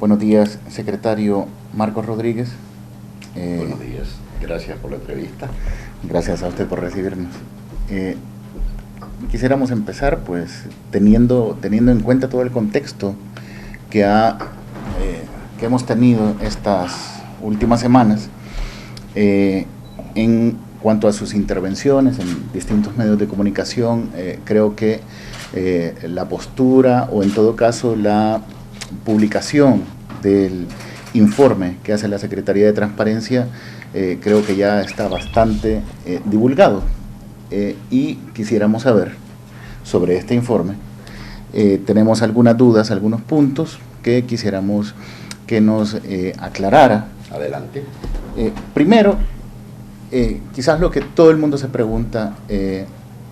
Buenos días, secretario Marcos Rodríguez. Buenos días, gracias por la entrevista. Gracias a usted por recibirnos. Quisiéramos empezar pues teniendo en cuenta todo el contexto que hemos tenido estas últimas semanas en cuanto a sus intervenciones en distintos medios de comunicación. Creo que la postura, o en todo caso la publicación del informe que hace la Secretaría de Transparencia, creo que ya está bastante divulgado, y quisiéramos saber sobre este informe. Tenemos algunas dudas, algunos puntos que quisiéramos que nos aclarara. Adelante. Primero, quizás lo que todo el mundo se pregunta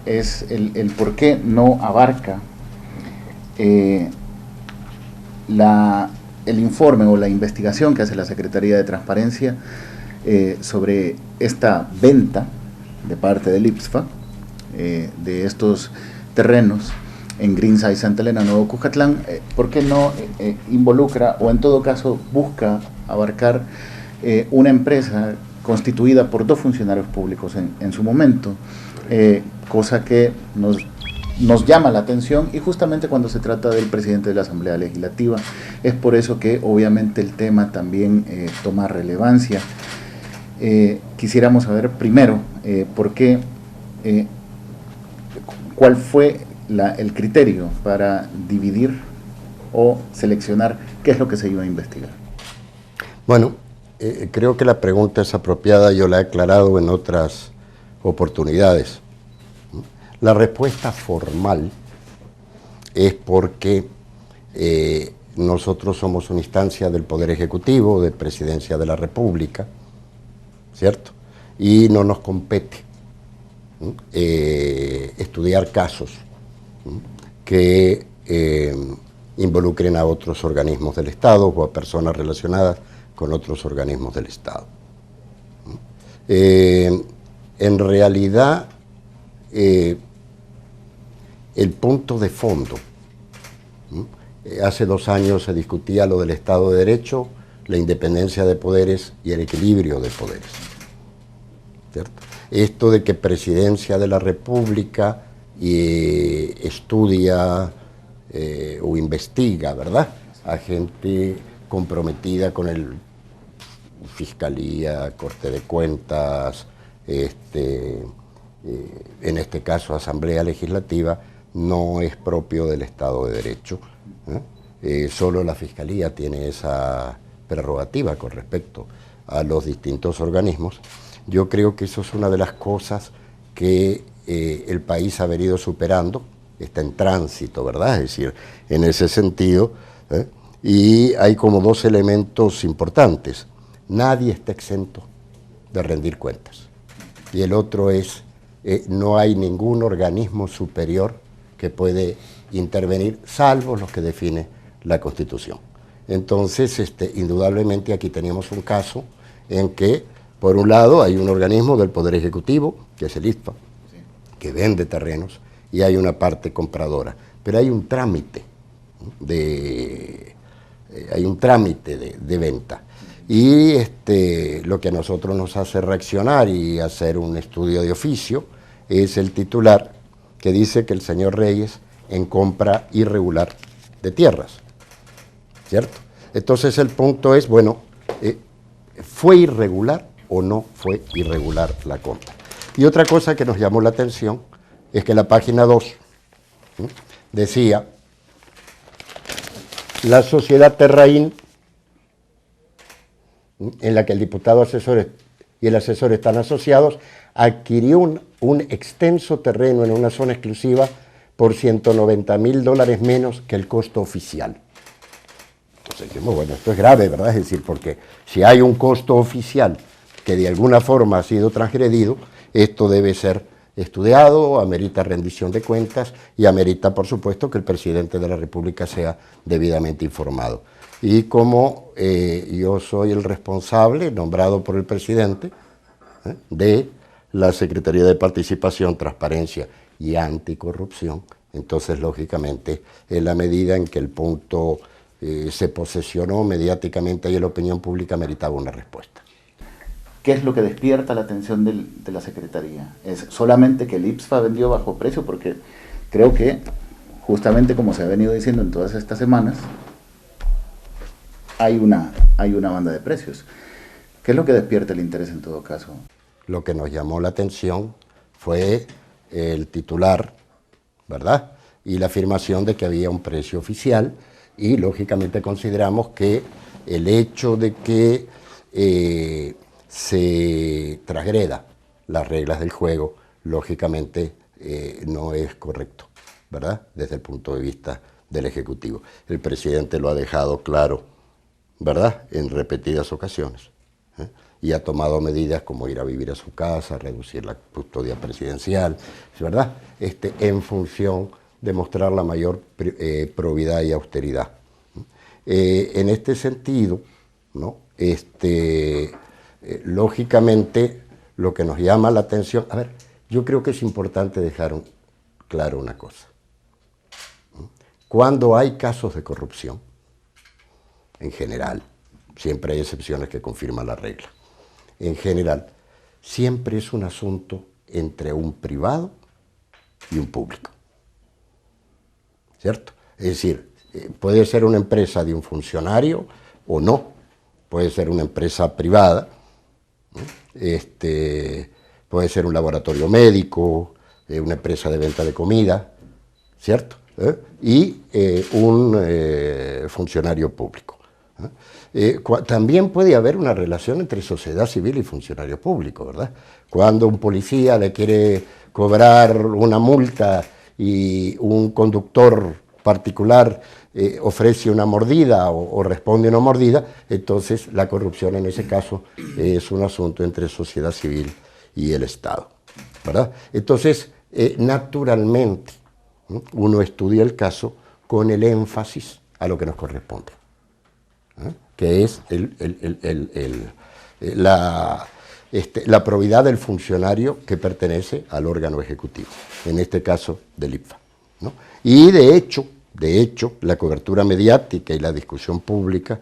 es el por qué no abarca el informe o la investigación que hace la Secretaría de Transparencia sobre esta venta de parte del IPSFA de estos terrenos en Greenside, Santa Elena, Nuevo Cuscatlán. ¿Por qué no involucra, o en todo caso busca abarcar una empresa constituida por 2 funcionarios públicos en su momento? Cosa que nos llama la atención, y justamente cuando se trata del presidente de la Asamblea Legislativa, es por eso que obviamente el tema también toma relevancia. Quisiéramos saber primero por qué, cuál fue el criterio para dividir o seleccionar qué es lo que se iba a investigar. Bueno, creo que la pregunta es apropiada, yo la he aclarado en otras oportunidades. La respuesta formal es porque nosotros somos una instancia del Poder Ejecutivo, de Presidencia de la República, ¿cierto? Y no nos compete estudiar casos que involucren a otros organismos del Estado o a personas relacionadas con otros organismos del Estado. En realidad, el punto de fondo, hace 2 años se discutía lo del Estado de Derecho, la independencia de poderes y el equilibrio de poderes, ¿cierto? Esto de que Presidencia de la República estudia o investiga, ¿verdad?, a gente comprometida con el Fiscalía, Corte de Cuentas, en este caso Asamblea Legislativa, no es propio del Estado de Derecho. Solo la Fiscalía tiene esa prerrogativa con respecto a los distintos organismos. Yo creo que eso es una de las cosas que el país ha venido superando, está en tránsito, ¿verdad? Es decir, en ese sentido, y hay como 2 elementos importantes. Nadie está exento de rendir cuentas. Y el otro es, no hay ningún organismo superior que puede intervenir, salvo los que define la Constitución. Entonces, indudablemente aquí tenemos un caso en que, por un lado, hay un organismo del Poder Ejecutivo, que es el IPSFA, que vende terrenos, y hay una parte compradora. Pero hay un trámite de venta. Y lo que a nosotros nos hace reaccionar y hacer un estudio de oficio es el titular que dice que el señor Reyes en compra irregular de tierras, ¿cierto? Entonces el punto es, bueno, ¿fue irregular o no fue irregular la compra? Y otra cosa que nos llamó la atención es que la página 2 decía, la sociedad Terraín, en la que el diputado asesor y el asesor están asociados, adquirió un extenso terreno en una zona exclusiva por $190,000 menos que el costo oficial. Entonces dijimos, bueno, esto es grave, ¿verdad? Es decir, porque si hay un costo oficial que de alguna forma ha sido transgredido, esto debe ser estudiado, amerita rendición de cuentas y amerita, por supuesto, que el presidente de la República sea debidamente informado. Y como yo soy el responsable, nombrado por el presidente, de la Secretaría de Participación, Transparencia y Anticorrupción, entonces, lógicamente, en la medida en que el punto se posesionó mediáticamente y la opinión pública meritaba una respuesta. ¿Qué es lo que despierta la atención de la Secretaría? ¿Es solamente que el IPSFA vendió bajo precio? Porque creo que, justamente como se ha venido diciendo en todas estas semanas, hay una banda de precios. ¿Qué es lo que despierta el interés en todo caso? Lo que nos llamó la atención fue el titular, ¿verdad? Y la afirmación de que había un precio oficial, y lógicamente consideramos que el hecho de que se transgreda las reglas del juego, lógicamente no es correcto, ¿verdad? Desde el punto de vista del Ejecutivo. El presidente lo ha dejado claro, ¿verdad?, en repetidas ocasiones, y ha tomado medidas como ir a vivir a su casa, reducir la custodia presidencial, ¿verdad?, en función de mostrar la mayor probidad y austeridad. En este sentido, ¿no?, lógicamente lo que nos llama la atención, a ver, yo creo que es importante dejar claro una cosa. Cuando hay casos de corrupción, en general, siempre hay excepciones que confirman la regla, en general, siempre es un asunto entre un privado y un público, ¿cierto? Es decir, puede ser una empresa de un funcionario o no, puede ser una empresa privada, puede ser un laboratorio médico, una empresa de venta de comida, ¿cierto? Y un funcionario público. También puede haber una relación entre sociedad civil y funcionario público, ¿verdad? Cuando un policía le quiere cobrar una multa y un conductor particular ofrece una mordida o responde una mordida, entonces la corrupción en ese caso es un asunto entre sociedad civil y el Estado, ¿verdad? Entonces, naturalmente, uno estudia el caso con el énfasis a lo que nos corresponde, que es la probidad del funcionario que pertenece al órgano ejecutivo, en este caso del IPSFA, ¿no? Y de hecho, la cobertura mediática y la discusión pública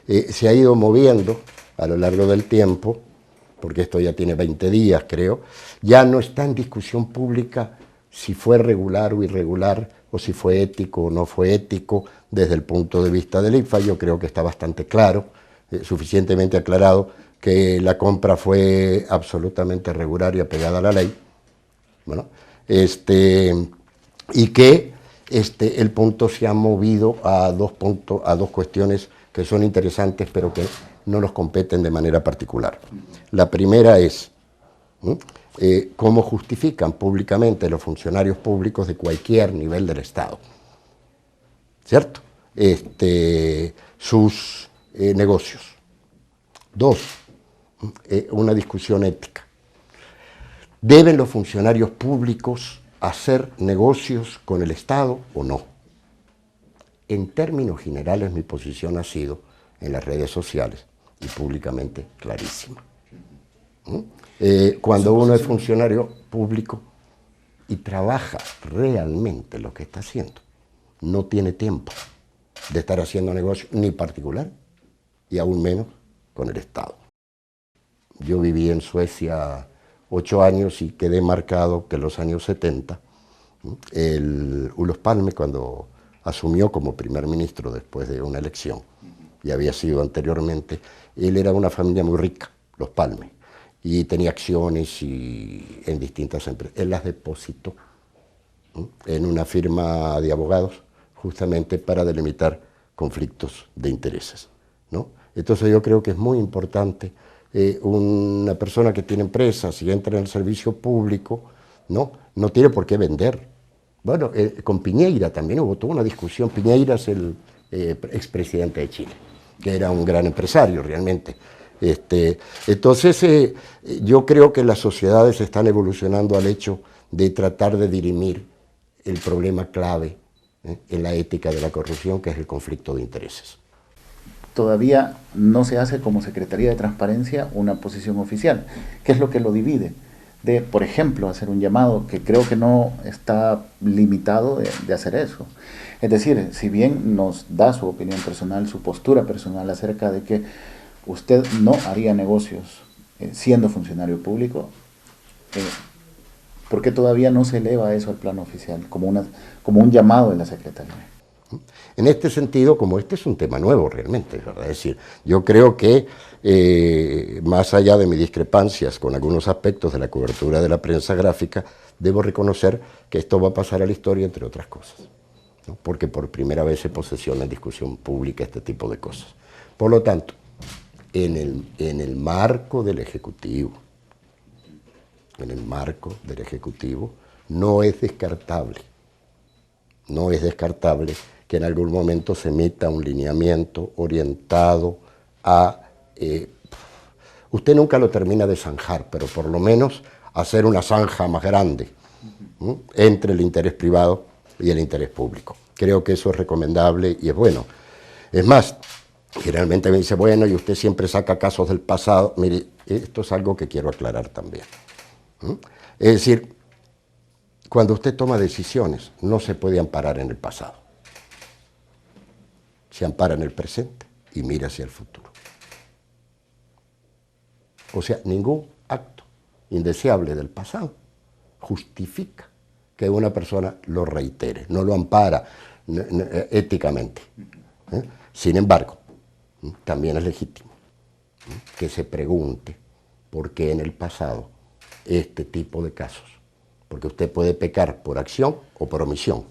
se ha ido moviendo a lo largo del tiempo, porque esto ya tiene 20 días, creo, ya no está en discusión pública si fue regular o irregular, o si fue ético o no fue ético, desde el punto de vista del IPSFA. Yo creo que está bastante claro, suficientemente aclarado, que la compra fue absolutamente regular y apegada a la ley, bueno, y que el punto se ha movido a dos cuestiones que son interesantes, pero que no nos competen de manera particular. La primera es cómo justifican públicamente los funcionarios públicos de cualquier nivel del Estado, ¿cierto?, sus negocios. Dos, una discusión ética. ¿Deben los funcionarios públicos hacer negocios con el Estado o no? En términos generales, mi posición ha sido, en las redes sociales y públicamente, clarísima. Cuando uno es funcionario público y trabaja realmente lo que está haciendo, no tiene tiempo de estar haciendo negocio ni particular y aún menos con el Estado. Yo viví en Suecia 8 años y quedé marcado que en los años 70, Olof Palme, cuando asumió como primer ministro después de una elección, y había sido anteriormente, él era una familia muy rica, los Palme, y tenía acciones en distintas empresas. Él las depositó en una firma de abogados justamente para delimitar conflictos de intereses, ¿no? Entonces yo creo que es muy importante una persona que tiene empresas y entra en el servicio público, no tiene por qué vender. Bueno, con Piñera también hubo toda una discusión. Piñera es el expresidente de Chile, que era un gran empresario realmente. Entonces yo creo que las sociedades están evolucionando al hecho de tratar de dirimir el problema clave en la ética de la corrupción, que es el conflicto de intereses. Todavía no se hace como Secretaría de Transparencia una posición oficial. ¿Qué es lo que lo divide? de, por ejemplo, hacer un llamado que creo que no está limitado de hacer eso. Es decir, si bien nos da su opinión personal, su postura personal acerca de que usted no haría negocios siendo funcionario público, ¿por qué todavía no se eleva eso al plano oficial como un llamado de la Secretaría? En este sentido, como este es un tema nuevo realmente, ¿verdad? Es decir, yo creo que más allá de mis discrepancias con algunos aspectos de la cobertura de la prensa gráfica, debo reconocer que esto va a pasar a la historia, entre otras cosas, ¿no? Porque por primera vez se posesiona en discusión pública este tipo de cosas. Por lo tanto, en el marco del Ejecutivo, no es descartable que en algún momento se emita un lineamiento orientado a, usted nunca lo termina de zanjar, pero por lo menos hacer una zanja más grande, ¿no?, entre el interés privado y el interés público. Creo que eso es recomendable y es bueno. Es más, generalmente me dice, bueno, y usted siempre saca casos del pasado. Mire, esto es algo que quiero aclarar también. Es decir, cuando usted toma decisiones, no se puede amparar en el pasado. Se ampara en el presente y mira hacia el futuro. O sea, ningún acto indeseable del pasado justifica que una persona lo reitere, no lo ampara éticamente. Sin embargo, también es legítimo que se pregunte por qué en el pasado este tipo de casos, porque usted puede pecar por acción o por omisión.